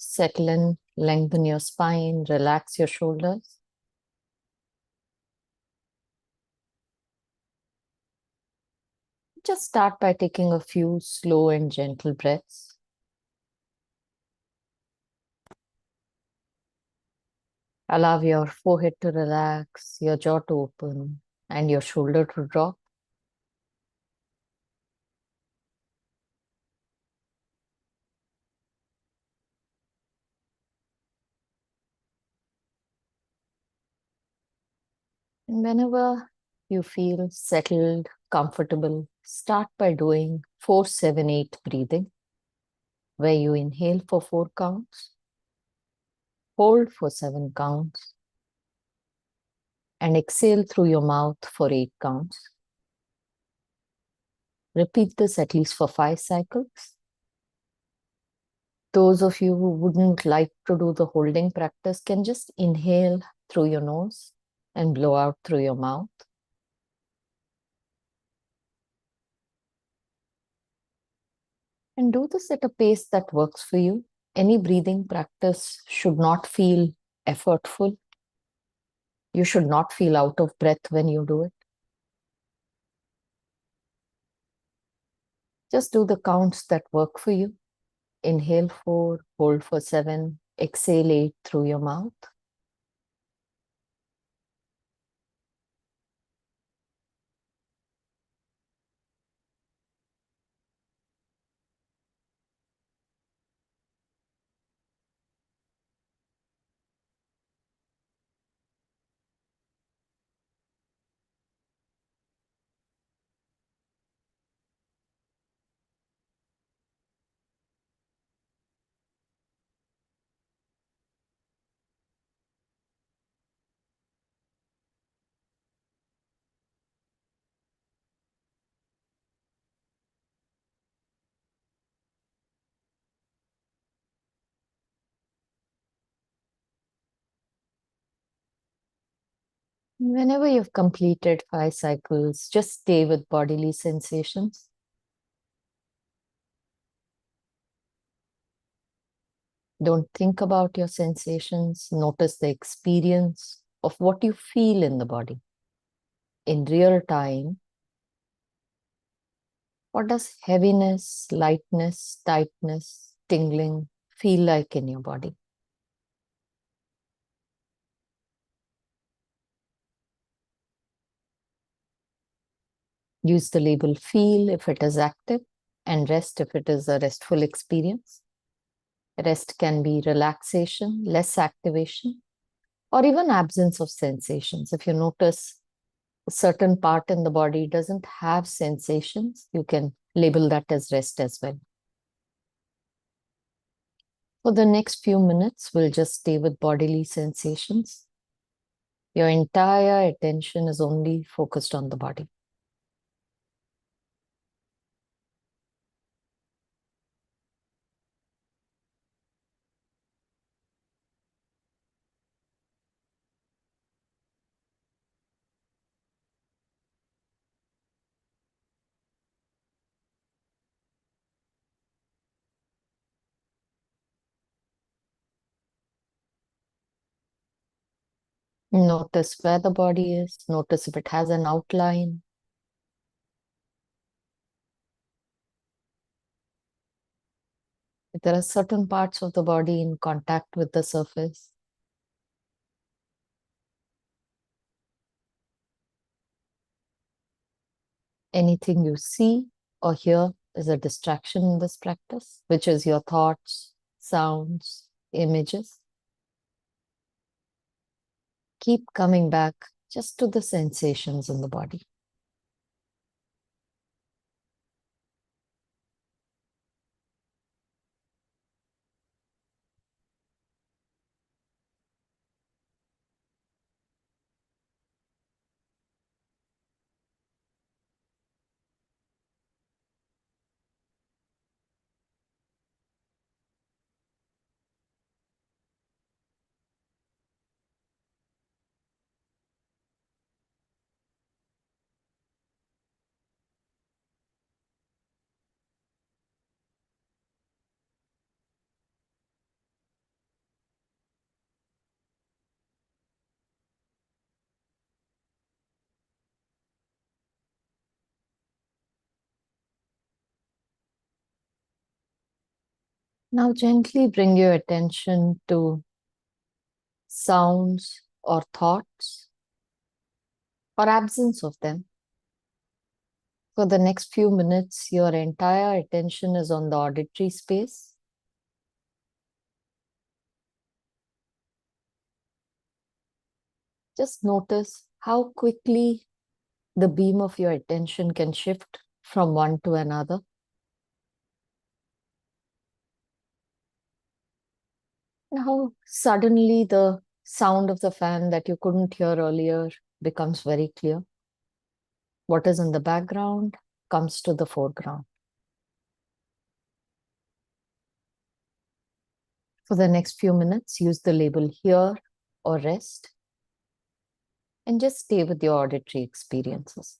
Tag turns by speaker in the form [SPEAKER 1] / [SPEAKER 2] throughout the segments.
[SPEAKER 1] settle in, lengthen your spine, relax your shoulders. Just start by taking a few slow and gentle breaths. Allow your forehead to relax, your jaw to open, and your shoulder to drop. And whenever you feel settled, comfortable, start by doing 4-7-8 breathing, where you inhale for 4 counts, hold for 7 counts, and exhale through your mouth for 8 counts. Repeat this at least for 5 cycles. Those of you who wouldn't like to do the holding practice can just inhale through your nose and blow out through your mouth. And do this at a pace that works for you. Any breathing practice should not feel effortful. You should not feel out of breath when you do it. Just do the counts that work for you. Inhale 4, hold for 7, exhale 8 through your mouth. Whenever you've completed 5 cycles, just stay with bodily sensations. Don't think about your sensations. Notice the experience of what you feel in the body. In real time, what does heaviness, lightness, tightness, tingling feel like in your body? Use the label feel if it is active and rest if it is a restful experience. Rest can be relaxation, less activation, or even absence of sensations. If you notice a certain part in the body doesn't have sensations, you can label that as rest as well. For the next few minutes, we'll just stay with bodily sensations. Your entire attention is only focused on the body. Notice where the body is. Notice if it has an outline. If there are certain parts of the body in contact with the surface. Anything you see or hear is a distraction in this practice, which is your thoughts, sounds, images. Keep coming back just to the sensations in the body. Now, gently bring your attention to sounds or thoughts or absence of them. For the next few minutes, your entire attention is on the auditory space. Just notice how quickly the beam of your attention can shift from one to another. And how suddenly the sound of the fan that you couldn't hear earlier becomes very clear. What is in the background comes to the foreground. For the next few minutes, use the label "hear" or "rest" and just stay with your auditory experiences.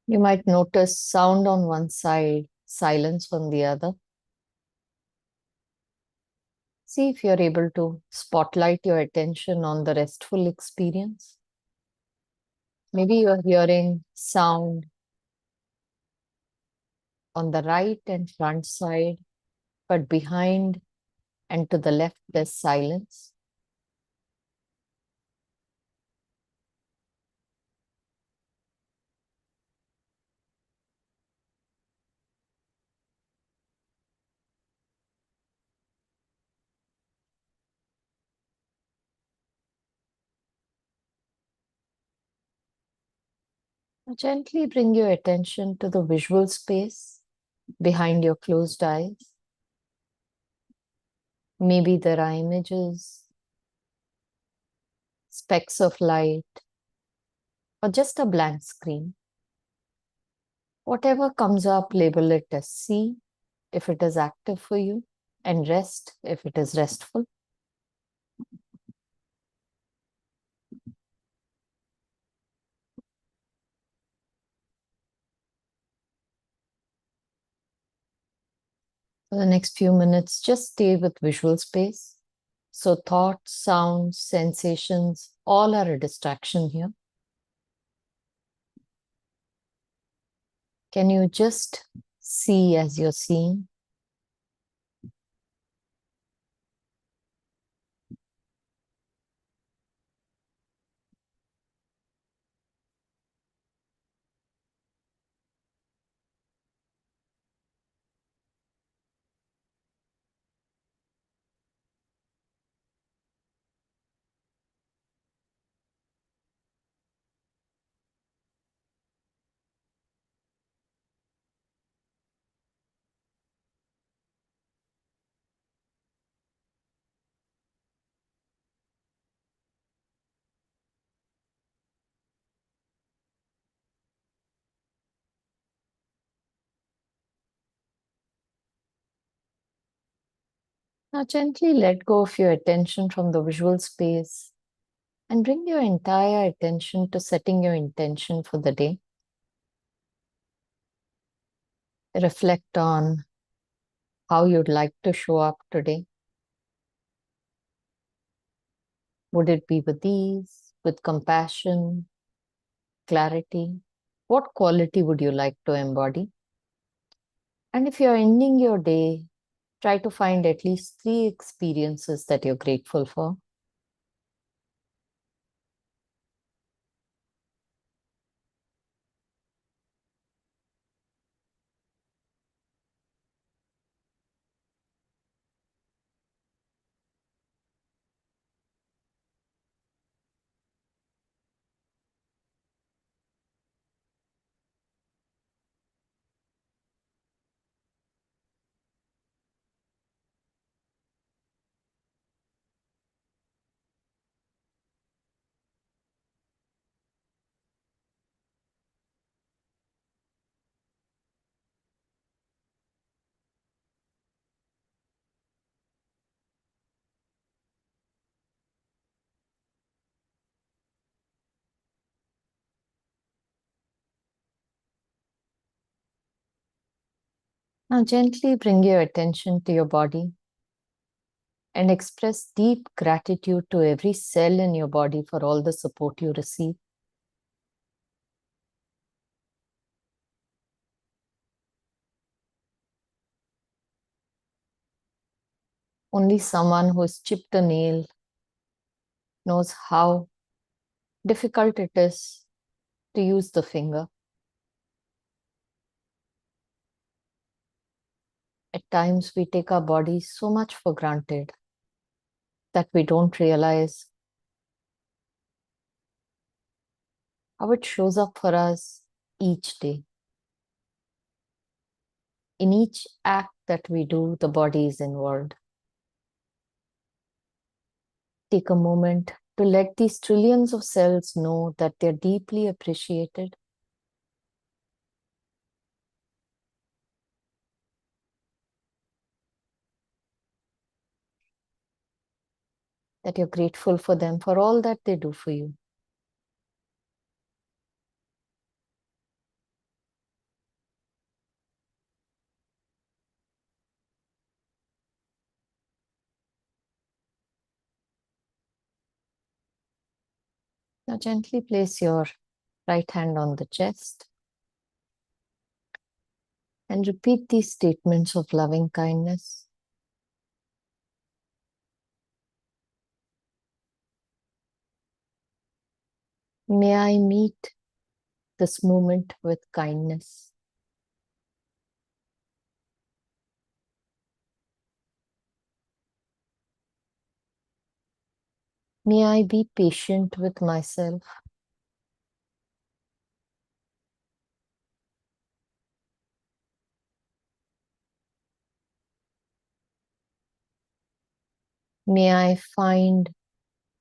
[SPEAKER 1] You might notice sound on one side, silence on the other. See if you're able to spotlight your attention on the restful experience. Maybe you're hearing sound on the right and front side, but behind and to the left, there's silence. Gently bring your attention to the visual space behind your closed eyes. Maybe there are images, specks of light, or just a blank screen. Whatever comes up, label it as "see" if it is active for you, and "rest" if it is restful. For the next few minutes, just stay with visual space. So thoughts, sounds, sensations, all are a distraction here. Can you just see as you're seeing? Now gently let go of your attention from the visual space and bring your entire attention to setting your intention for the day. Reflect on how you'd like to show up today. Would it be with ease, with compassion, clarity? What quality would you like to embody? And if you're ending your day, try to find at least 3 experiences that you're grateful for. Now, gently bring your attention to your body and express deep gratitude to every cell in your body for all the support you receive. Only someone who has chipped a nail knows how difficult it is to use the finger. At times, we take our bodies so much for granted that we don't realize how it shows up for us each day. In each act that we do, the body is involved. Take a moment to let these trillions of cells know that they're deeply appreciated, that you're grateful for them for all that they do for you. Now gently place your right hand on the chest and repeat these statements of loving kindness. May I meet this moment with kindness. May I be patient with myself. May I find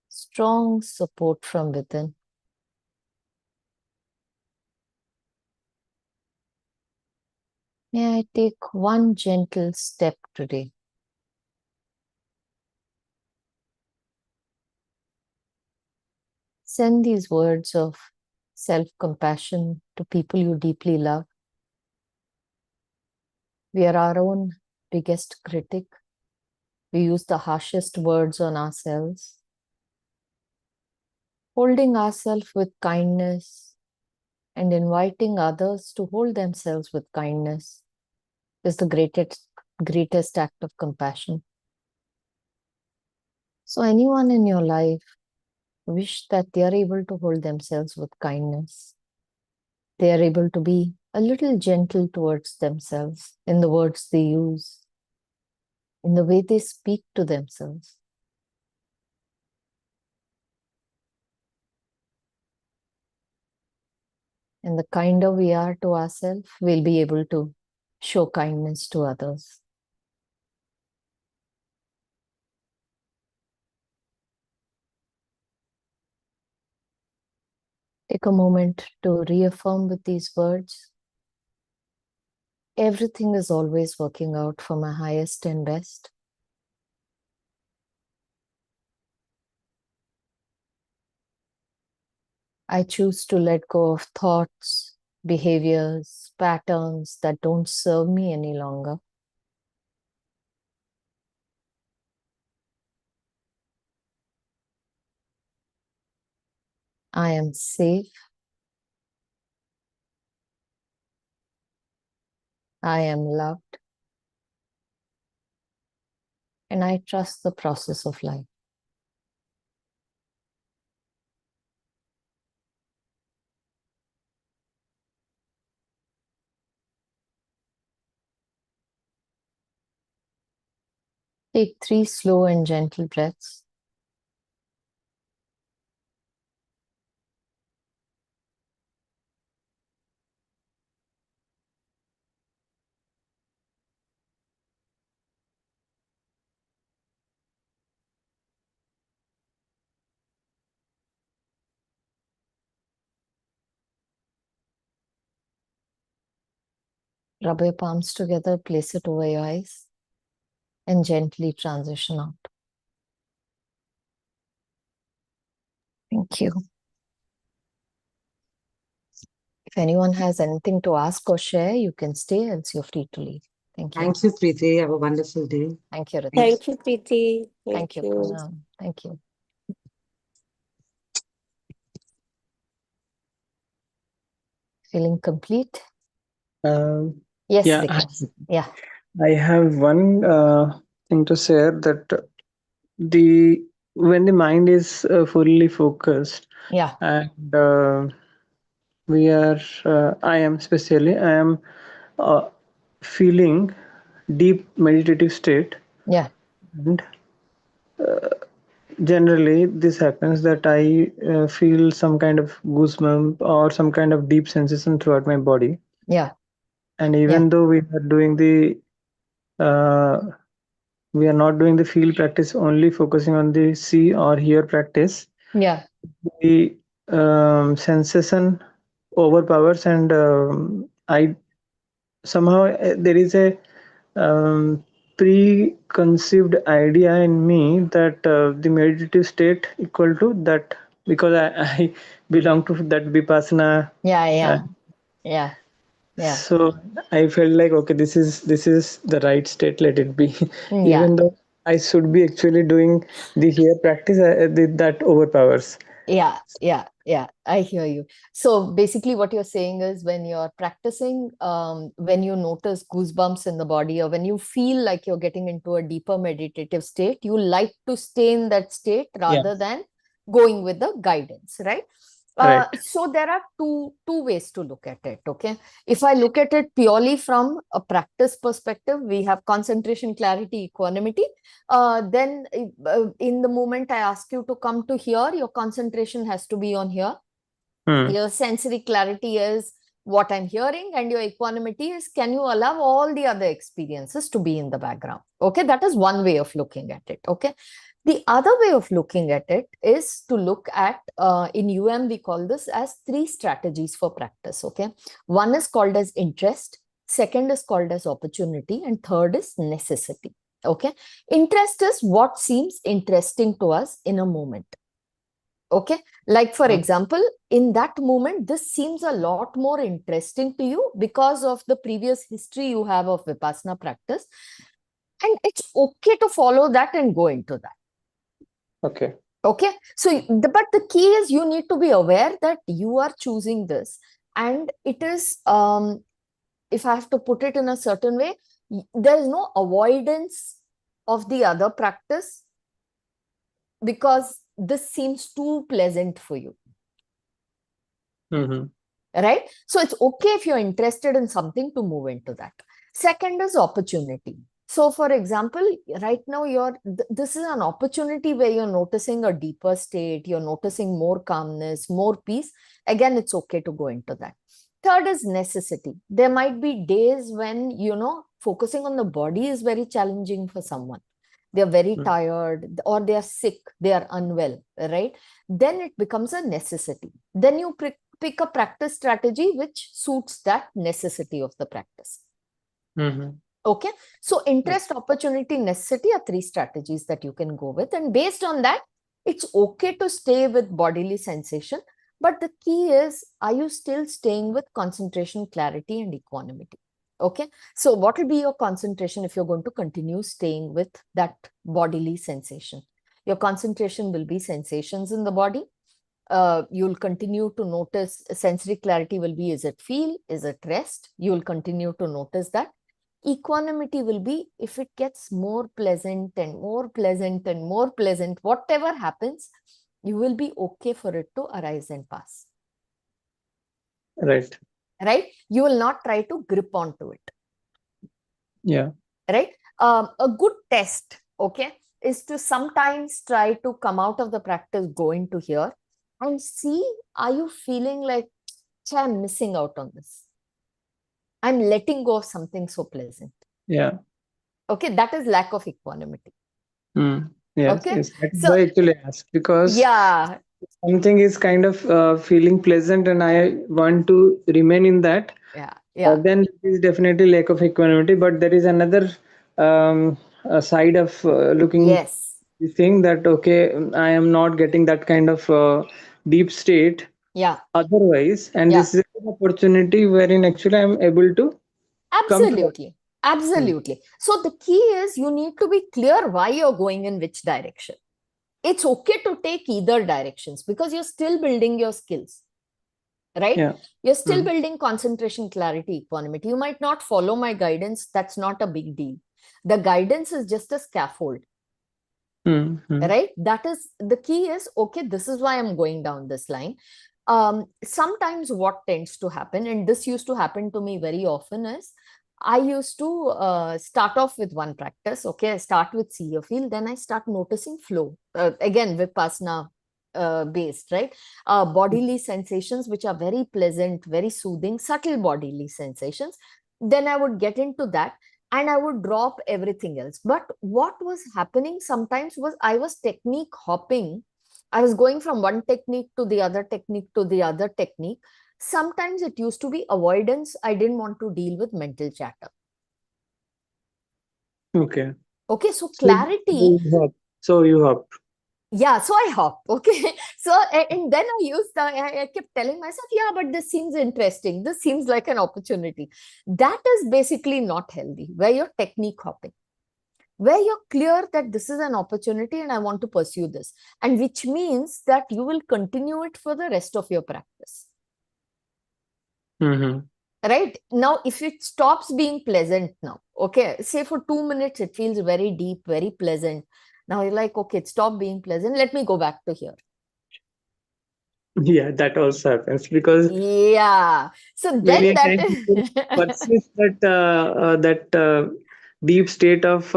[SPEAKER 1] strong support from within. May I take one gentle step today. Send these words of self-compassion to people you deeply love. We are our own biggest critic. We use the harshest words on ourselves. Holding ourselves with kindness and inviting others to hold themselves with kindness is the greatest act of compassion. So anyone in your life wish that they are able to hold themselves with kindness. They are able to be a little gentle towards themselves in the words they use, in the way they speak to themselves. And the kinder we are to ourselves, we'll be able to show kindness to others. Take a moment to reaffirm with these words. Everything is always working out for my highest and best. I choose to let go of thoughts, behaviors, patterns that don't serve me any longer. I am safe. I am loved. And I trust the process of life. Take 3 slow and gentle breaths. Rub your palms together, place it over your eyes, and gently transition out. Thank you. If anyone has anything to ask or share, you can stay, else you're free to leave. Thank you.
[SPEAKER 2] Thank you, Preeti. Have a wonderful day.
[SPEAKER 1] Thank you, Ritesh.
[SPEAKER 3] Thank you, Preeti.
[SPEAKER 1] Thank
[SPEAKER 3] Thank
[SPEAKER 1] you,
[SPEAKER 3] you.
[SPEAKER 1] Poonam. Thank you. Feeling complete?
[SPEAKER 4] Um,
[SPEAKER 1] Yes,
[SPEAKER 4] yeah,
[SPEAKER 1] Vikas. Yeah,
[SPEAKER 4] I have one thing to share that the when the mind is fully focused
[SPEAKER 1] yeah,
[SPEAKER 4] and I am especially I am uh, feeling deep meditative state,
[SPEAKER 1] yeah,
[SPEAKER 4] and generally this happens that I feel some kind of goosebump or some kind of deep sensation throughout my body.
[SPEAKER 1] yeah,
[SPEAKER 4] And
[SPEAKER 1] yeah,
[SPEAKER 4] even though uh, we are not doing the field practice, only focusing on the see or hear practice,
[SPEAKER 1] yeah,
[SPEAKER 4] the sensation overpowers, and I somehow there is a um, preconceived idea in me that the meditative state equal to that, because I belong to that vipassana.
[SPEAKER 1] yeah,
[SPEAKER 4] uh,
[SPEAKER 1] yeah, yeah, yeah,
[SPEAKER 4] so I felt like, okay, this is the right state, let it be.
[SPEAKER 1] yeah.
[SPEAKER 4] Even though I should be actually doing the here practice, that overpowers.
[SPEAKER 1] Yeah, yeah, yeah. I hear you. So basically, what you're saying is when you're practicing, when you notice goosebumps in the body, or when you feel like you're getting into a deeper meditative state, you like to stay in that state
[SPEAKER 4] Yeah,
[SPEAKER 1] rather than going with the guidance, right?
[SPEAKER 4] right.
[SPEAKER 1] So there are two ways to look at it. Okay, if I look at it purely from a practice perspective, we have concentration, clarity, equanimity. Then in the moment I ask you to come to here, your concentration has to be on here.
[SPEAKER 4] Hmm.
[SPEAKER 1] Your sensory clarity is what I'm hearing, and your equanimity is can you allow all the other experiences to be in the background. Okay, that is one way of looking at it. Okay, the other way of looking at it is to look at in we call this as three strategies for practice. Okay, one is called as interest, second is called as opportunity, and third is necessity. Okay, interest is what seems interesting to us in a moment. Okay, like for
[SPEAKER 4] Hmm.
[SPEAKER 1] example, in that moment this seems a lot more interesting to you because of the previous history you have of vipassana practice, and it's okay to follow that and go into that.
[SPEAKER 4] Okay.
[SPEAKER 1] Okay, so but the key is you need to be aware that you are choosing this, and it is if I have to put it in a certain way, there is no avoidance of the other practice because this seems too pleasant for you,
[SPEAKER 4] Mm-hmm.
[SPEAKER 1] right? So it's okay if you're interested in something to move into that. Second is opportunity. So for example, right now this is an opportunity where you're noticing a deeper state, you're noticing more calmness, more peace. Again, it's okay to go into that. Third is necessity. There might be days when focusing on the body is very challenging for someone. They're very tired, or they are sick, they are unwell, right? Then it becomes a necessity. Then you pick a practice strategy which suits that necessity of the practice.
[SPEAKER 4] Mm-hmm.
[SPEAKER 1] Okay, so interest, opportunity, necessity are three strategies that you can go with, and based on that, it's okay to stay with bodily sensation, but the key is, are you still staying with concentration, clarity, and equanimity? Okay, so what will be your concentration if you're going to continue staying with that bodily sensation? Your concentration will be sensations in the body. You'll continue to notice sensory clarity will be, is it feel, is it rest? You'll continue to notice that. Equanimity will be if it gets more pleasant and more pleasant and more pleasant, whatever happens, you will be okay for it to arise and pass,
[SPEAKER 4] Right.
[SPEAKER 1] right? You will not try to grip onto it,
[SPEAKER 4] Yeah.
[SPEAKER 1] right? A good test, okay, is to sometimes try to come out of the practice, go into here and see, are you feeling like, I'm missing out on this? I'm letting go of something so pleasant.
[SPEAKER 4] Yeah.
[SPEAKER 1] Okay, that is lack of equanimity.
[SPEAKER 4] Mm. Yes.
[SPEAKER 1] Okay,
[SPEAKER 4] Yes. That is
[SPEAKER 1] so
[SPEAKER 4] why I actually asked, because
[SPEAKER 1] yeah,
[SPEAKER 4] something is kind of feeling pleasant and I want to remain in that,
[SPEAKER 1] yeah, yeah,
[SPEAKER 4] then it is definitely lack of equanimity. But there is another side of looking
[SPEAKER 1] yes,
[SPEAKER 4] the thing that, okay, I am not getting that kind of deep state
[SPEAKER 1] yeah,
[SPEAKER 4] otherwise, and
[SPEAKER 1] yeah,
[SPEAKER 4] this is an opportunity wherein actually I am able to come to that.
[SPEAKER 1] absolutely. Absolutely. So the key is you need to be clear why you're going in which direction. It's okay to take either directions because you're still building your skills, right?
[SPEAKER 4] Yeah.
[SPEAKER 1] You're still
[SPEAKER 4] Mm.
[SPEAKER 1] building concentration, clarity, equanimity. You might not follow my guidance. That's not a big deal. The guidance is just a scaffold,
[SPEAKER 4] Mm.
[SPEAKER 1] right? That is the key is, okay, this is why I'm going down this line. Sometimes what tends to happen, and this used to happen to me very often, is I used to start off with one practice. Okay, I start with see your feel, then I start noticing flow. Again, Vipassana based, right? Bodily sensations, which are very pleasant, very soothing, subtle bodily sensations. Then I would get into that and I would drop everything else. But what was happening sometimes was I was technique hopping. I was going from one technique to the other technique to the other technique. Sometimes it used to be avoidance. I didn't want to deal with mental chatter.
[SPEAKER 4] Okay.
[SPEAKER 1] Okay, so
[SPEAKER 4] So
[SPEAKER 1] clarity.
[SPEAKER 4] you hop. So you hop.
[SPEAKER 1] Yeah, so I hop. Okay, so and then I used I kept telling myself, yeah, but this seems interesting. This seems like an opportunity. That is basically not healthy, where you're technique hopping, where you're clear that this is an opportunity and I want to pursue this, and which means that you will continue it for the rest of your practice.
[SPEAKER 4] Mm-hmm.
[SPEAKER 1] Right now, if it stops being pleasant now, okay, say for 2 minutes it feels very deep, very pleasant. Now you're like, okay, it stopped being pleasant. Let me go back to here.
[SPEAKER 4] Yeah, that also happens because
[SPEAKER 1] Yeah. So
[SPEAKER 4] many
[SPEAKER 1] then
[SPEAKER 4] a
[SPEAKER 1] that
[SPEAKER 4] time people
[SPEAKER 1] is
[SPEAKER 4] persist that deep state of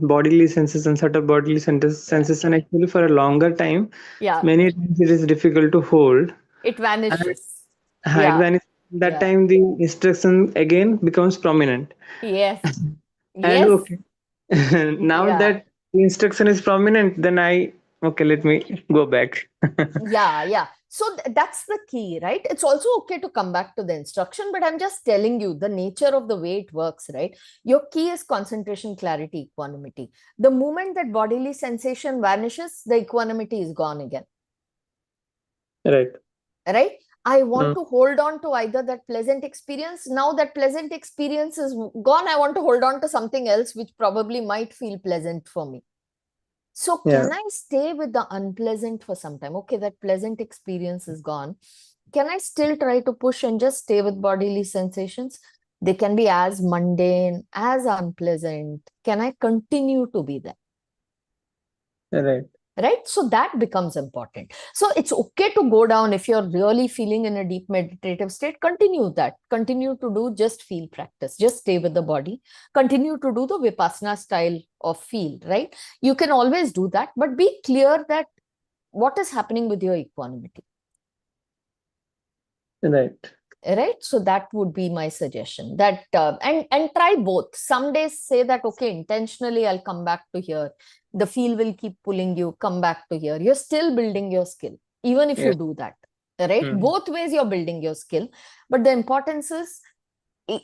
[SPEAKER 4] bodily senses and sort of bodily
[SPEAKER 1] yeah,
[SPEAKER 4] sensation actually for a longer time.
[SPEAKER 1] yeah,
[SPEAKER 4] Many times it is difficult to hold,
[SPEAKER 1] it
[SPEAKER 4] and
[SPEAKER 1] vanishes. Yeah,
[SPEAKER 4] when that
[SPEAKER 1] yeah,
[SPEAKER 4] time the instruction again becomes prominent.
[SPEAKER 1] yes,
[SPEAKER 4] And
[SPEAKER 1] yes,
[SPEAKER 4] okay, now
[SPEAKER 1] yeah.
[SPEAKER 4] that the instruction is prominent, then I okay, let me go back.
[SPEAKER 1] Yeah, yeah. So that's the key, right? It's also okay to come back to the instruction, but I'm just telling you the nature of the way it works, right? Your key is concentration, clarity, equanimity. The moment that bodily sensation vanishes, the equanimity is gone again,
[SPEAKER 4] Right.
[SPEAKER 1] right? I want
[SPEAKER 4] Mm.
[SPEAKER 1] to hold on to either that pleasant experience. Now that pleasant experience is gone, I want to hold on to something else which probably might feel pleasant for me. So
[SPEAKER 4] Yeah.
[SPEAKER 1] can I stay with the unpleasant for some time? Okay, that pleasant experience is gone. Can I still try to push and just stay with bodily sensations? They can be as mundane, as unpleasant. Can I continue to be there?
[SPEAKER 4] Right.
[SPEAKER 1] Right? So that becomes important. So it's okay to go down if you're really feeling in a deep meditative state. Continue that. Continue to do just feel practice. Just stay with the body. Continue to do the Vipassana style of feel, right? You can always do that, but be clear that what is happening with your equanimity.
[SPEAKER 4] Right.
[SPEAKER 1] Right, so that would be my suggestion, that and try both. Some days say that, okay, intentionally I'll come back to here, the feel will keep pulling you, come back to here. You're still building your skill even if
[SPEAKER 4] Yeah.
[SPEAKER 1] you do that, right?
[SPEAKER 4] Mm.
[SPEAKER 1] Both ways you're building your skill, but the importance is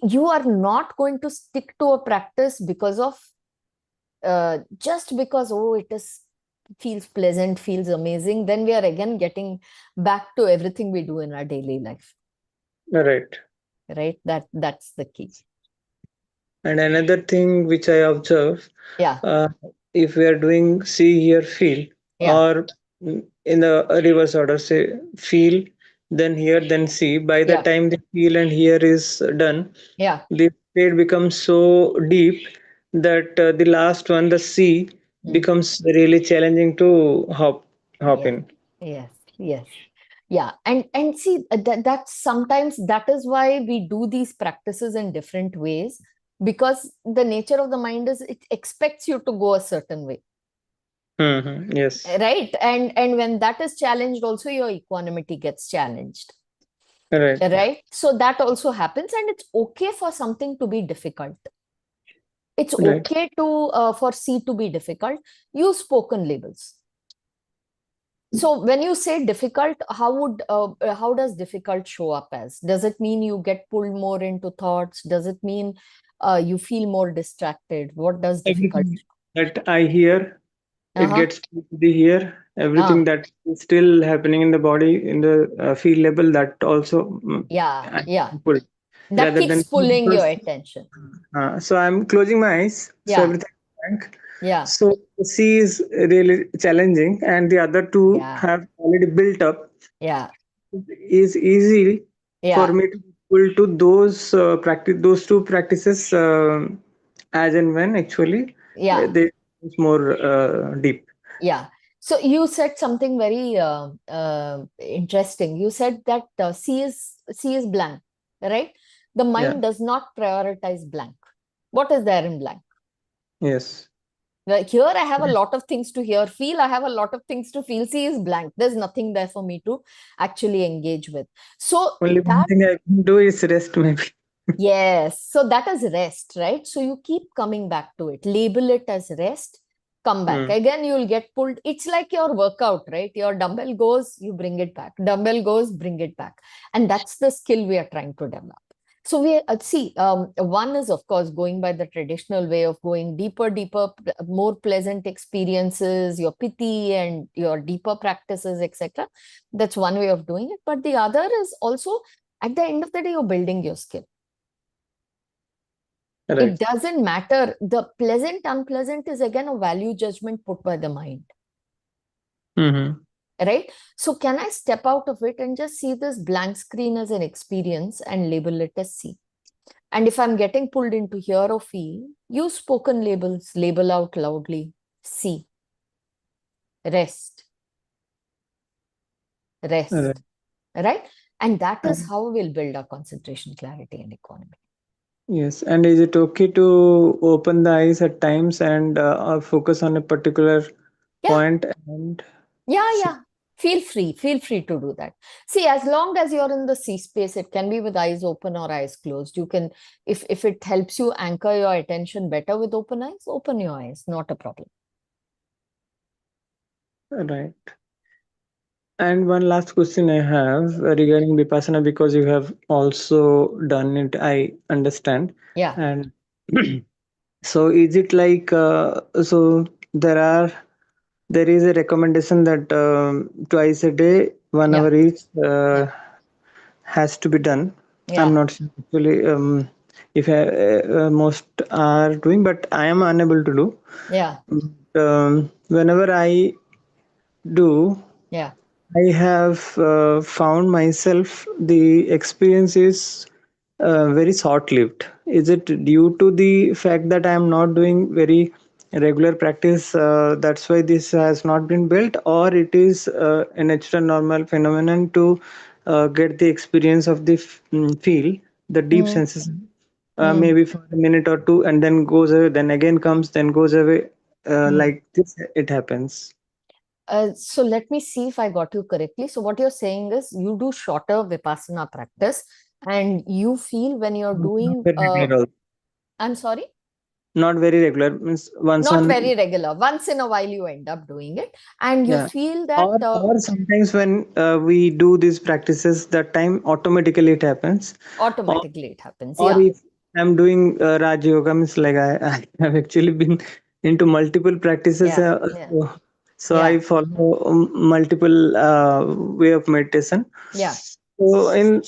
[SPEAKER 1] you are not going to stick to a practice because of just because, oh, it is feels pleasant, feels amazing. Then we are again getting back to everything we do in our daily life,
[SPEAKER 4] Right.
[SPEAKER 1] right? That's the key.
[SPEAKER 4] And another thing which I observe,
[SPEAKER 1] Yeah,
[SPEAKER 4] uh, if we are doing see, hear, feel,
[SPEAKER 1] yeah,
[SPEAKER 4] or in the reverse order, say feel, then hear, then see. By the
[SPEAKER 1] yeah,
[SPEAKER 4] time the feel and hear is done,
[SPEAKER 1] yeah.
[SPEAKER 4] the state becomes so deep that the last one, the see,
[SPEAKER 1] Mm.
[SPEAKER 4] becomes really challenging to hop
[SPEAKER 1] Yes,
[SPEAKER 4] in.
[SPEAKER 1] yes, yes. Yeah, and see that sometimes that is why we do these practices in different ways, because the nature of the mind is it expects you to go a certain way,
[SPEAKER 4] Yes.
[SPEAKER 1] right? And when that is challenged, also your equanimity gets challenged,
[SPEAKER 4] Right.
[SPEAKER 1] right? So that also happens, and it's okay for something to be difficult. It's
[SPEAKER 4] Right.
[SPEAKER 1] okay to for C to be difficult. Use spoken labels. So when you say difficult, how does difficult show up as? Does it mean you get pulled more into thoughts? Does it mean you feel more distracted? What does difficult?
[SPEAKER 4] Everything that I hear, it
[SPEAKER 1] Uh-huh.
[SPEAKER 4] gets to the ear. Everything
[SPEAKER 1] Ah,
[SPEAKER 4] that is still happening in the body, in the field level, that also
[SPEAKER 1] yeah,
[SPEAKER 4] I
[SPEAKER 1] yeah.
[SPEAKER 4] pull.
[SPEAKER 1] That
[SPEAKER 4] rather
[SPEAKER 1] keeps
[SPEAKER 4] than
[SPEAKER 1] pulling your
[SPEAKER 4] because
[SPEAKER 1] attention.
[SPEAKER 4] so I'm closing my eyes, so
[SPEAKER 1] Yeah,
[SPEAKER 4] everything is blank.
[SPEAKER 1] yeah,
[SPEAKER 4] So C is really challenging, and the other two
[SPEAKER 1] yeah,
[SPEAKER 4] have already built up.
[SPEAKER 1] yeah,
[SPEAKER 4] Is easy for
[SPEAKER 1] yeah,
[SPEAKER 4] me to pull to those two practices as and when actually
[SPEAKER 1] yeah,
[SPEAKER 4] they is more deep.
[SPEAKER 1] yeah. So you said something very interesting. You said that C is blank, right? The
[SPEAKER 4] Yeah.
[SPEAKER 1] mind does not prioritize blank. What is there in blank?
[SPEAKER 4] Yes.
[SPEAKER 1] Like here, I have a lot of things to hear, feel. I have a lot of things to feel. C is blank. There's nothing there for me to actually engage with. So
[SPEAKER 4] Only one
[SPEAKER 1] that
[SPEAKER 4] thing I can do is rest maybe.
[SPEAKER 1] Yes, so that is rest, right? So you keep coming back to it, label it as rest, come back.
[SPEAKER 4] Hmm.
[SPEAKER 1] Again, you'll get pulled. It's like your workout, right? Your dumbbell goes, you bring it back. Dumbbell goes, bring it back. And that's the skill we are trying to develop. So we see, one is, of course, going by the traditional way of going deeper, deeper, more pleasant experiences, your piti and your deeper practices, etc. That's one way of doing it. But the other is also, at the end of the day, you're building your skill. It
[SPEAKER 4] Right.
[SPEAKER 1] doesn't matter. The pleasant, unpleasant is again a value judgment put by the mind,
[SPEAKER 4] Mm-hmm.
[SPEAKER 1] right? So, can I step out of it and just see this blank screen as an experience and label it as C? And if I'm getting pulled into hear or feel, use spoken labels, label out loudly C, rest,
[SPEAKER 4] Right.
[SPEAKER 1] rest, right? And that is
[SPEAKER 4] And
[SPEAKER 1] how we'll build our concentration, clarity, and economy.
[SPEAKER 4] yes, and is it okay to open the eyes at times and or focus on a particular
[SPEAKER 1] Yeah,
[SPEAKER 4] point and
[SPEAKER 1] yeah,
[SPEAKER 4] see?
[SPEAKER 1] yeah. Feel free to do that. See, as long as you're in the C space, it can be with eyes open or eyes closed. You can, if it helps you anchor your attention better with open eyes, open your eyes, not a problem.
[SPEAKER 4] Right. And one last question I have regarding Vipassana, because you have also done it, I understand.
[SPEAKER 1] Yeah,
[SPEAKER 4] And so is it like so there is a recommendation that twice a day, one
[SPEAKER 1] yeah,
[SPEAKER 4] hour each
[SPEAKER 1] yeah,
[SPEAKER 4] has to be done. I'm
[SPEAKER 1] yeah,
[SPEAKER 4] not sure actually if most are doing, but I am unable to do.
[SPEAKER 1] yeah,
[SPEAKER 4] Whenever I do,
[SPEAKER 1] yeah.
[SPEAKER 4] I have found myself the experience is very short-lived. Is it due to the fact that I am not doing very regular practice? That's why this has not been built, or it is a natural, normal phenomenon to get the experience of the feel, the deep
[SPEAKER 1] Mm,
[SPEAKER 4] senses,
[SPEAKER 1] mm.
[SPEAKER 4] maybe for a minute or two, and then goes away, then again comes, then goes away.
[SPEAKER 1] Mm.
[SPEAKER 4] Like this, it happens.
[SPEAKER 1] So let me see if I got you correctly. So what you're saying is you do shorter Vipassana practice and you feel when you're
[SPEAKER 4] Not
[SPEAKER 1] doing,
[SPEAKER 4] very regular.
[SPEAKER 1] I'm sorry?
[SPEAKER 4] Not very regular means once
[SPEAKER 1] Not
[SPEAKER 4] on,
[SPEAKER 1] very regular. Once in a while, you end up doing it, and you
[SPEAKER 4] yeah,
[SPEAKER 1] feel that
[SPEAKER 4] or sometimes when we do these practices, that time automatically it happens. Or
[SPEAKER 1] automatically it happens.
[SPEAKER 4] or
[SPEAKER 1] Yeah,
[SPEAKER 4] if I'm doing Raj Yoga, means like I have actually been into multiple practices.
[SPEAKER 1] yeah, yeah,
[SPEAKER 4] So I
[SPEAKER 1] yeah,
[SPEAKER 4] follow multiple way of meditation.
[SPEAKER 1] yeah.
[SPEAKER 4] So in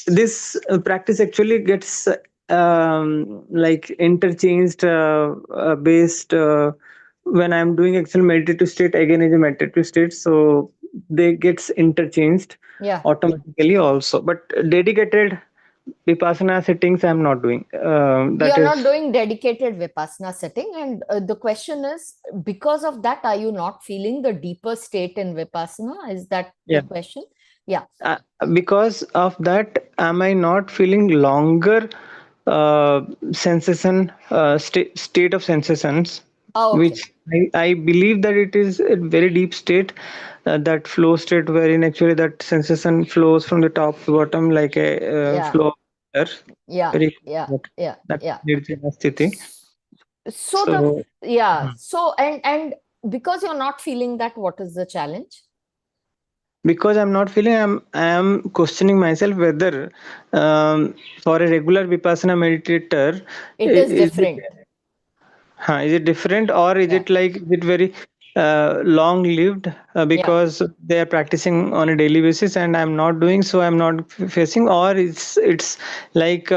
[SPEAKER 4] this practice actually gets like interchanged based when I'm doing actual meditative state again is a meditative state, so they gets interchanged
[SPEAKER 1] Yeah.
[SPEAKER 4] automatically also. But dedicated Vipassana settings I'm not doing. That
[SPEAKER 1] You're not
[SPEAKER 4] is,
[SPEAKER 1] doing dedicated Vipassana setting, and the question is, because of that, are you not feeling the deeper state in Vipassana? Is that the
[SPEAKER 4] yeah.
[SPEAKER 1] question? Yeah.
[SPEAKER 4] Uh, because of that, am I not feeling longer uh, sensation, state of sensations,
[SPEAKER 1] Oh, okay.
[SPEAKER 4] which I believe that it is a very deep state, that flow state wherein actually that sensation flows from the top to bottom like a
[SPEAKER 1] Yeah,
[SPEAKER 4] flow of water.
[SPEAKER 1] yeah,
[SPEAKER 4] Very
[SPEAKER 1] yeah,
[SPEAKER 4] that
[SPEAKER 1] yeah,
[SPEAKER 4] that
[SPEAKER 1] yeah.
[SPEAKER 4] Nirjana sthiti.
[SPEAKER 1] So
[SPEAKER 4] So
[SPEAKER 1] yeah. So and because you're not feeling that, what is the challenge?
[SPEAKER 4] because I'm not feeling, I am questioning myself whether for a regular Vipassana meditator,
[SPEAKER 1] It is
[SPEAKER 4] is it
[SPEAKER 1] different.
[SPEAKER 4] is it different, or is
[SPEAKER 1] Yeah.
[SPEAKER 4] it like is it very? long lived,
[SPEAKER 1] Yeah.
[SPEAKER 4] because they are practicing on a daily basis and I'm not doing, so I'm not facing. Or it's like,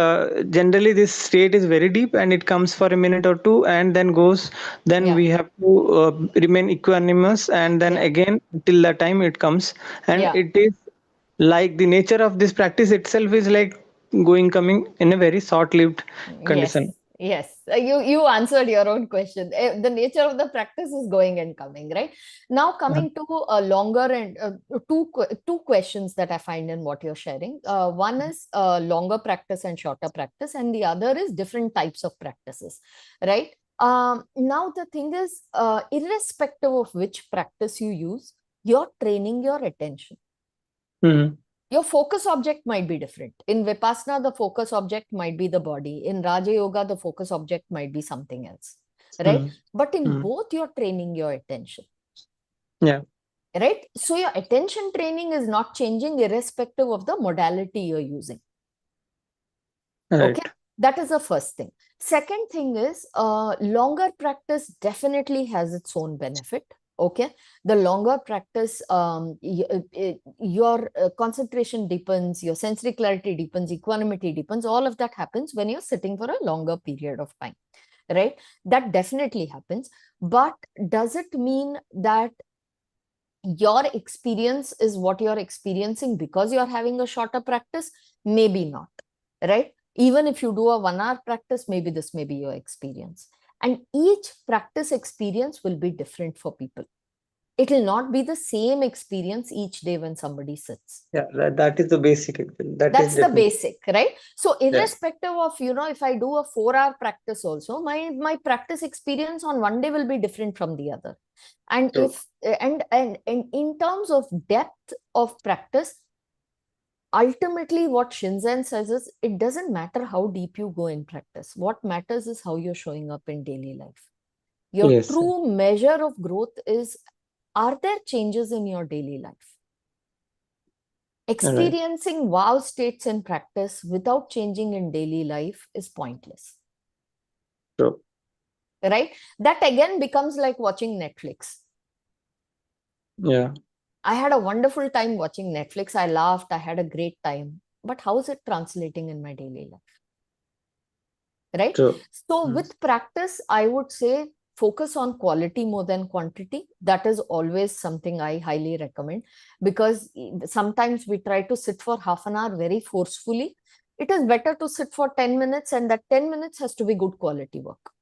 [SPEAKER 4] generally this state is very deep and it comes for a minute or two and then goes. Then
[SPEAKER 1] Yeah.
[SPEAKER 4] we have to remain equanimous, and then
[SPEAKER 1] Yeah.
[SPEAKER 4] again till the time it comes. And
[SPEAKER 1] Yeah.
[SPEAKER 4] it is like the nature of this practice itself is like going coming in a very short lived
[SPEAKER 1] Yes,
[SPEAKER 4] condition.
[SPEAKER 1] yes. You answered your own question. The nature of the practice is going and coming, right? Now
[SPEAKER 4] Uh,
[SPEAKER 1] coming to a longer and two questions that I find in what you're sharing. One is longer practice and shorter practice, and the other is different types of practices, right? Now the thing is, irrespective of which practice you use, you're training your attention.
[SPEAKER 4] mhm,
[SPEAKER 1] Your focus object might be different. In Vipassana, the focus object might be the body. In Raja Yoga, the focus object might be something else, right?
[SPEAKER 4] mhm,
[SPEAKER 1] But in
[SPEAKER 4] mhm.
[SPEAKER 1] both, you're training your attention,
[SPEAKER 4] Yeah,
[SPEAKER 1] right? So your attention training is not changing irrespective of the modality you're using. Okay,
[SPEAKER 4] right.
[SPEAKER 1] that is the first thing. Second thing is, longer practice definitely has its own benefit. Okay, the longer practice, your concentration deepens, your sensory clarity deepens, equanimity deepens. All of that happens when you're sitting for a longer period of time, right? That definitely happens. But does it mean that your experience is what you're experiencing because you're having a shorter practice? Maybe not, right? Even if you do a 1 hour practice, maybe this may be your experience. And each practice experience will be different for people. It will not be the same experience each day when somebody sits.
[SPEAKER 4] Yeah, that is the basic. That is
[SPEAKER 1] That's the
[SPEAKER 4] definitely.
[SPEAKER 1] basic, right? So
[SPEAKER 4] Yeah,
[SPEAKER 1] irrespective of, if I do a 4 hour practice also, my practice experience on one day will be different from the other. And
[SPEAKER 4] true.
[SPEAKER 1] if and in terms of depth of practice, ultimately what Shinzen says is, it doesn't matter how deep you go in practice. What matters is how you're showing up in daily life. Your
[SPEAKER 4] Yes,
[SPEAKER 1] true measure of growth is, are there changes in your daily life?
[SPEAKER 4] right.
[SPEAKER 1] Experiencing wow states in practice without changing in daily life is pointless,
[SPEAKER 4] True.
[SPEAKER 1] right? That again becomes like watching Netflix.
[SPEAKER 4] Yeah,
[SPEAKER 1] I had a wonderful time watching Netflix. I laughed, I had a great time. But how is it translating in my daily life? Right?
[SPEAKER 4] true.
[SPEAKER 1] So,
[SPEAKER 4] Mm.
[SPEAKER 1] with practice, I would say focus on quality more than quantity. That is always something I highly recommend, because sometimes we try to sit for half an hour very forcefully. It is better to sit for 10 minutes, and that 10 minutes has to be good quality work,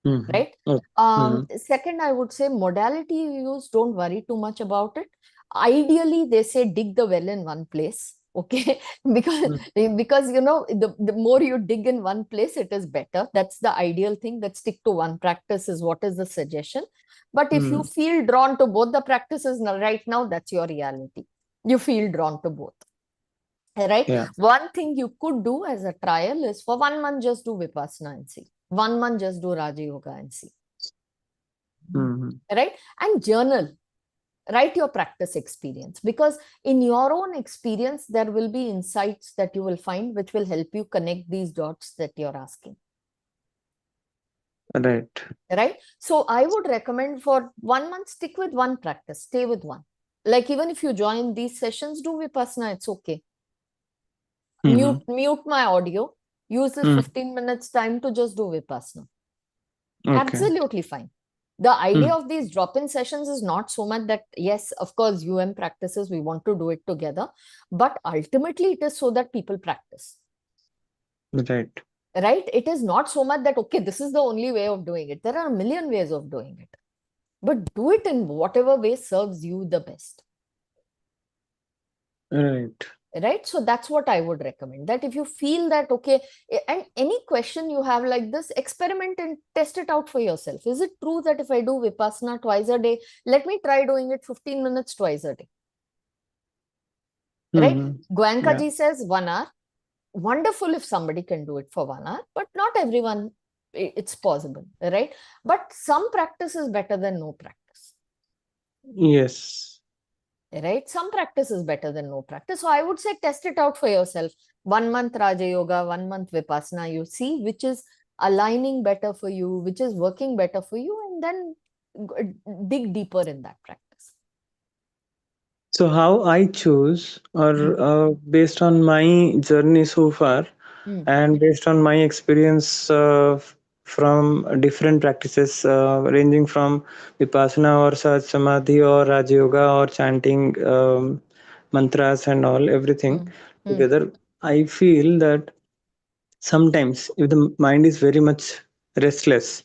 [SPEAKER 4] Mm-hmm.
[SPEAKER 1] right?
[SPEAKER 4] Oh, mhm.
[SPEAKER 1] Second, I would say modality you use, don't worry too much about it. Ideally, they say dig the well in one place, okay? because
[SPEAKER 4] Mm,
[SPEAKER 1] because the more you dig in one place, it is better. That's the ideal thing. That stick to one practice is what is the suggestion. But if you
[SPEAKER 4] mm,
[SPEAKER 1] feel drawn to both the practices right now, that's your reality. You feel drawn to both, right?
[SPEAKER 4] yeah.
[SPEAKER 1] One thing you could do as a trial is, for 1 month just do Vipassana and see. 1 month just do Raja Yoga and see,
[SPEAKER 4] Mm-hmm.
[SPEAKER 1] right? And journal, write your practice experience, because in your own experience there will be insights that you will find which will help you connect these dots that you're asking,
[SPEAKER 4] Right.
[SPEAKER 1] right? So I would recommend, for 1 month, stick with one practice, stay with one. Like, even if you join these sessions, do Vipassana, it's okay.
[SPEAKER 4] Mm-hmm.
[SPEAKER 1] Mute my audio, use this
[SPEAKER 4] Mm.
[SPEAKER 1] 15 minutes time to just do Vipassana.
[SPEAKER 4] Okay.
[SPEAKER 1] Absolutely fine. The idea
[SPEAKER 4] Mm.
[SPEAKER 1] of these drop-in sessions is not so much that, yes, of course, practices, we want to do it together, but ultimately it is so that people practice,
[SPEAKER 4] Right.
[SPEAKER 1] right? It is not so much that, okay, this is the only way of doing it. There are a million ways of doing it, but do it in whatever way serves you the best,
[SPEAKER 4] Right.
[SPEAKER 1] right? So that's what I would recommend, that if you feel that, okay, and any question you have like this, experiment and test it out for yourself. Is it true that if I do Vipassana twice a day, let me try doing it 15 minutes twice a day, right?
[SPEAKER 4] Mm-hmm.
[SPEAKER 1] Goenka
[SPEAKER 4] Yeah.
[SPEAKER 1] ji says 1 hour. Wonderful if somebody can do it for 1 hour, but not everyone, it's possible, right? But some practice is better than no practice,
[SPEAKER 4] Yes.
[SPEAKER 1] right? Some practice is better than no practice. So I would say test it out for yourself. 1 month Raja Yoga, 1 month Vipassana. You see which is aligning better for you, which is working better for you, and then dig deeper in that practice.
[SPEAKER 4] So how I choose, or based on my journey so far,
[SPEAKER 1] Mm.
[SPEAKER 4] and based on my experience from different practices, ranging from Vipassana or Sat Samadhi or Raj Yoga or chanting mantras and all, everything
[SPEAKER 1] Mm. Mm.
[SPEAKER 4] together, I feel that sometimes if the mind is very much restless,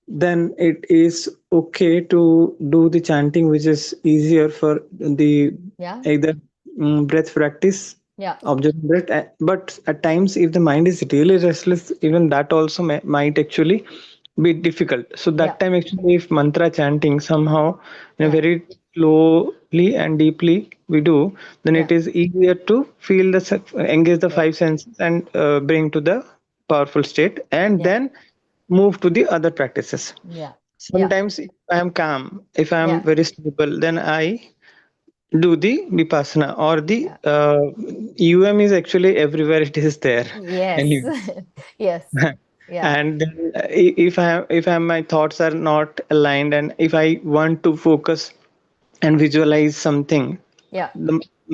[SPEAKER 4] then it is okay to do the chanting, which is easier for the
[SPEAKER 1] Yeah.
[SPEAKER 4] either breath practice,
[SPEAKER 1] Yeah.
[SPEAKER 4] observing breath. But at times, if the mind is really restless, even that also might actually be difficult. So
[SPEAKER 1] Yeah.
[SPEAKER 4] that time, actually, if mantra chanting somehow in a
[SPEAKER 1] Yeah.
[SPEAKER 4] very slowly and deeply we do, then
[SPEAKER 1] Yeah.
[SPEAKER 4] it is easier to feel the engage the
[SPEAKER 1] Yeah.
[SPEAKER 4] five senses and bring to the powerful state, and
[SPEAKER 1] Yeah.
[SPEAKER 4] then move to the other practices.
[SPEAKER 1] Yeah. Yeah.
[SPEAKER 4] Sometimes if I am calm, if I am
[SPEAKER 1] Yeah.
[SPEAKER 4] very stable, then I do the vipassana or the
[SPEAKER 1] Yeah.
[SPEAKER 4] um is actually everywhere, it is there.
[SPEAKER 1] Yes.
[SPEAKER 4] Anyway.
[SPEAKER 1] Yes. Yeah.
[SPEAKER 4] And then if my thoughts are not aligned, and if I want to focus and visualize something,
[SPEAKER 1] Yeah.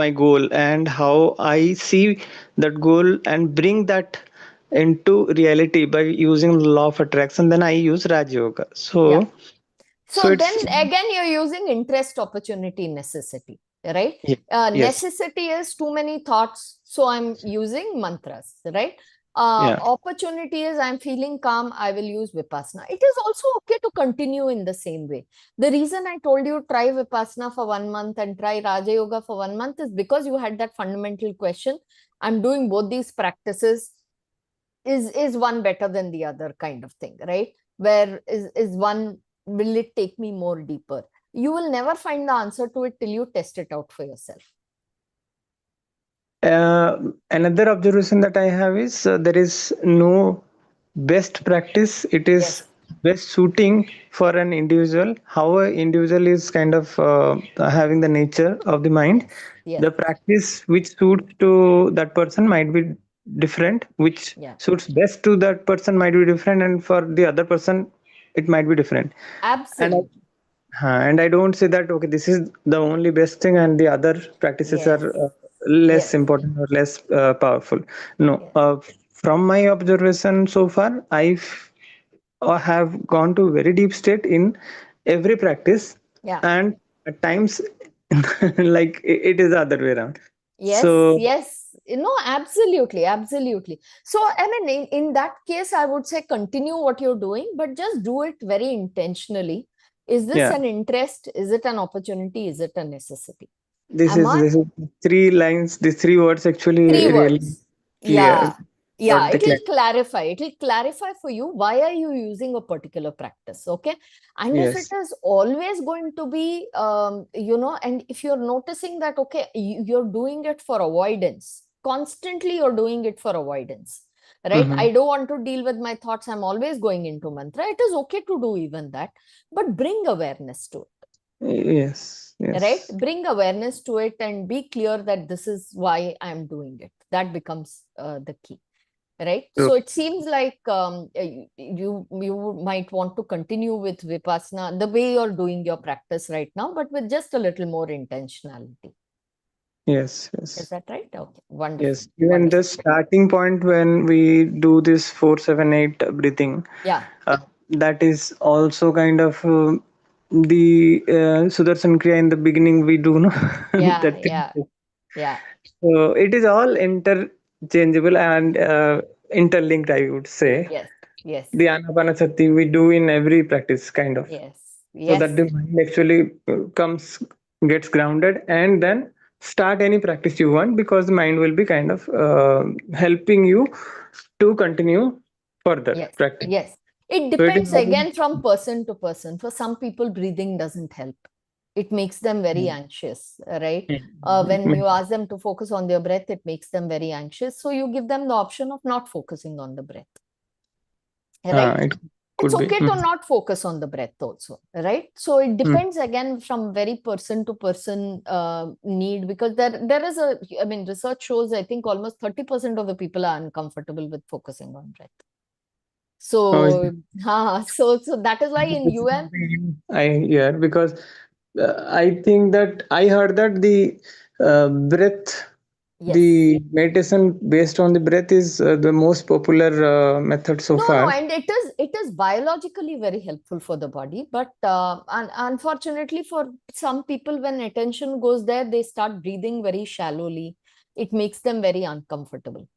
[SPEAKER 4] my goal and how I see that goal, and bring that into reality by using law of attraction, then I use Raj Yoga.
[SPEAKER 1] Yeah.
[SPEAKER 4] So
[SPEAKER 1] So
[SPEAKER 4] it's
[SPEAKER 1] then again, you're using interest, opportunity, necessity, right?
[SPEAKER 4] yeah, yes,
[SPEAKER 1] Necessity is too many thoughts, so I'm using mantras, right?
[SPEAKER 4] yeah.
[SPEAKER 1] Opportunity is I'm feeling calm, I will use Vipassana. It is also okay to continue in the same way. The reason I told you try Vipassana for 1 month and try Raja Yoga for 1 month is because you had that fundamental question. I'm doing both these practices. Is one better than the other kind of thing, right? Where is one, will it take me more deeper? You will never find the answer to it till you test it out for yourself.
[SPEAKER 4] Another observation that I have is there is no best practice. It is
[SPEAKER 1] Yes.
[SPEAKER 4] best suiting for an individual. How an individual is kind of having the nature of the mind.
[SPEAKER 1] Yes. Yes.
[SPEAKER 4] The practice which suits to that person might be different. Which
[SPEAKER 1] Yeah.
[SPEAKER 4] suits best to that person might be different, and for the other person, it might be different. And
[SPEAKER 1] Absolutely.
[SPEAKER 4] and I don't say that okay, this is the only best thing, and the other practices are
[SPEAKER 1] Yes.
[SPEAKER 4] less
[SPEAKER 1] Yes.
[SPEAKER 4] important or less powerful. No,
[SPEAKER 1] Yes.
[SPEAKER 4] from my observation so far, have gone to very deep state in every practice,
[SPEAKER 1] Yeah.
[SPEAKER 4] and at times, like it is the other way around.
[SPEAKER 1] Yes.
[SPEAKER 4] So
[SPEAKER 1] Yes. No, absolutely. Absolutely. So, I mean, in that case, I would say continue what you're doing, but just do it very intentionally. Is this
[SPEAKER 4] yeah,
[SPEAKER 1] an interest? Is it an opportunity? Is it a necessity?
[SPEAKER 4] this
[SPEAKER 1] Am
[SPEAKER 4] is
[SPEAKER 1] I
[SPEAKER 4] this is three lines. These three words actually
[SPEAKER 1] three
[SPEAKER 4] really
[SPEAKER 1] words?
[SPEAKER 4] clear.
[SPEAKER 1] Yeah. Yeah,
[SPEAKER 4] Got the
[SPEAKER 1] it'll
[SPEAKER 4] clarity.
[SPEAKER 1] clarify. It'll clarify for you why are you using a particular practice, okay? And if it
[SPEAKER 4] Yes.
[SPEAKER 1] is always going to be, and if you're noticing that, okay, you're doing it for avoidance, constantly you're doing it for avoidance, right?
[SPEAKER 4] Mm-hmm.
[SPEAKER 1] I don't want to deal with my thoughts. I'm always going into mantra. It is okay to do even that, but bring awareness to it.
[SPEAKER 4] Yes.
[SPEAKER 1] Right,
[SPEAKER 4] Yes.
[SPEAKER 1] bring awareness to it and be clear that this is why I'm doing it. That becomes the key, right?
[SPEAKER 4] True.
[SPEAKER 1] So it seems like you might want to continue with Vipassana the way you're doing your practice right now, but with just a little more intentionality.
[SPEAKER 4] Yes.
[SPEAKER 1] Is
[SPEAKER 4] Yes.
[SPEAKER 1] that right? Okay, wonderful.
[SPEAKER 4] Yes. Even the
[SPEAKER 1] Wonderful.
[SPEAKER 4] starting point when we do this 4-7-8 breathing,
[SPEAKER 1] Yeah.
[SPEAKER 4] uh, that is also kind of the Sudarshan Kriya in the beginning we do no
[SPEAKER 1] Yeah.
[SPEAKER 4] that thing.
[SPEAKER 1] Yeah. Yeah.
[SPEAKER 4] So it is all interchangeable and interlinked, I would say.
[SPEAKER 1] Yes. Yes.
[SPEAKER 4] The Anapanasati we do in every practice, kind of.
[SPEAKER 1] Yes.
[SPEAKER 4] So
[SPEAKER 1] Yes.
[SPEAKER 4] that the mind actually gets grounded, and then start any practice you want, because the mind will be kind of helping you to continue further
[SPEAKER 1] Yes,
[SPEAKER 4] practice.
[SPEAKER 1] yes. It
[SPEAKER 4] So it is
[SPEAKER 1] depends
[SPEAKER 4] all.
[SPEAKER 1] again from person to person. For some people, breathing doesn't help. It makes them very anxious, right? When you ask them to focus on their breath, it makes them very anxious. So you give them the option of not focusing on the breath, right?
[SPEAKER 4] It
[SPEAKER 1] It's
[SPEAKER 4] could be.
[SPEAKER 1] okay to not focus on the breath also, right? So it
[SPEAKER 4] Mm.
[SPEAKER 1] depends again from very person to person need, because there is I mean, research shows I think almost 30% of the people are uncomfortable with focusing on breath. So, so that is why in
[SPEAKER 4] This is
[SPEAKER 1] UM,
[SPEAKER 4] something new I hear, because I think that I heard that the breath,
[SPEAKER 1] yes.
[SPEAKER 4] the meditation based on the breath is the most popular method so
[SPEAKER 1] No,
[SPEAKER 4] far.
[SPEAKER 1] and it is biologically very helpful for the body, but unfortunately for some people, when attention goes there, they start breathing very shallowly. It makes them very uncomfortable.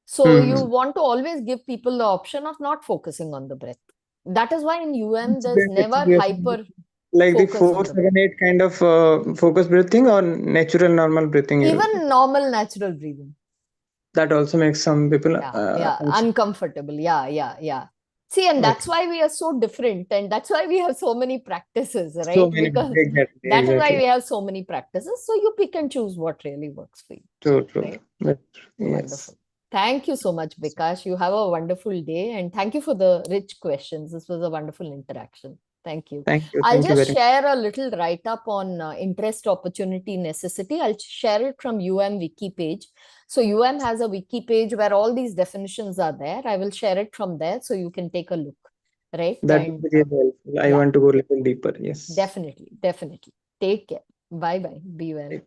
[SPEAKER 1] So you
[SPEAKER 4] Hmm.
[SPEAKER 1] want to always give people the option of not focusing on the breath. That is why in UM, there's
[SPEAKER 4] It's
[SPEAKER 1] never
[SPEAKER 4] based on
[SPEAKER 1] hyper
[SPEAKER 4] like the
[SPEAKER 1] focus on
[SPEAKER 4] four,
[SPEAKER 1] the breath.
[SPEAKER 4] seven, eight kind of focus breathing or natural normal breathing.
[SPEAKER 1] Even normal natural breathing.
[SPEAKER 4] That also makes some people
[SPEAKER 1] Yeah, uncomfortable. Yeah. See, and
[SPEAKER 4] okay.
[SPEAKER 1] that's why we are so different, and that's why we have so many practices,
[SPEAKER 4] So
[SPEAKER 1] right?
[SPEAKER 4] many,
[SPEAKER 1] Because that is why
[SPEAKER 4] exactly.
[SPEAKER 1] we have so many practices. So you pick and choose what really works for you,
[SPEAKER 4] True.
[SPEAKER 1] right?
[SPEAKER 4] Yes.
[SPEAKER 1] Wonderful. Thank you so much, Bikash. You have a wonderful day, and thank you for the rich questions. This was a wonderful interaction. Thank you.
[SPEAKER 4] Thank you.
[SPEAKER 1] I'll
[SPEAKER 4] Thank you
[SPEAKER 1] just
[SPEAKER 4] very much.
[SPEAKER 1] share a little write up on interest, opportunity, necessity. I'll share it from UM Wiki page. So UM has a wiki page where all these definitions are there. I will share it from there so you can take a look, right?
[SPEAKER 4] That would
[SPEAKER 1] And
[SPEAKER 4] be really helpful. I
[SPEAKER 1] yeah,
[SPEAKER 4] want to go a little deeper. Yes.
[SPEAKER 1] definitely. Take care. Bye bye. Be well.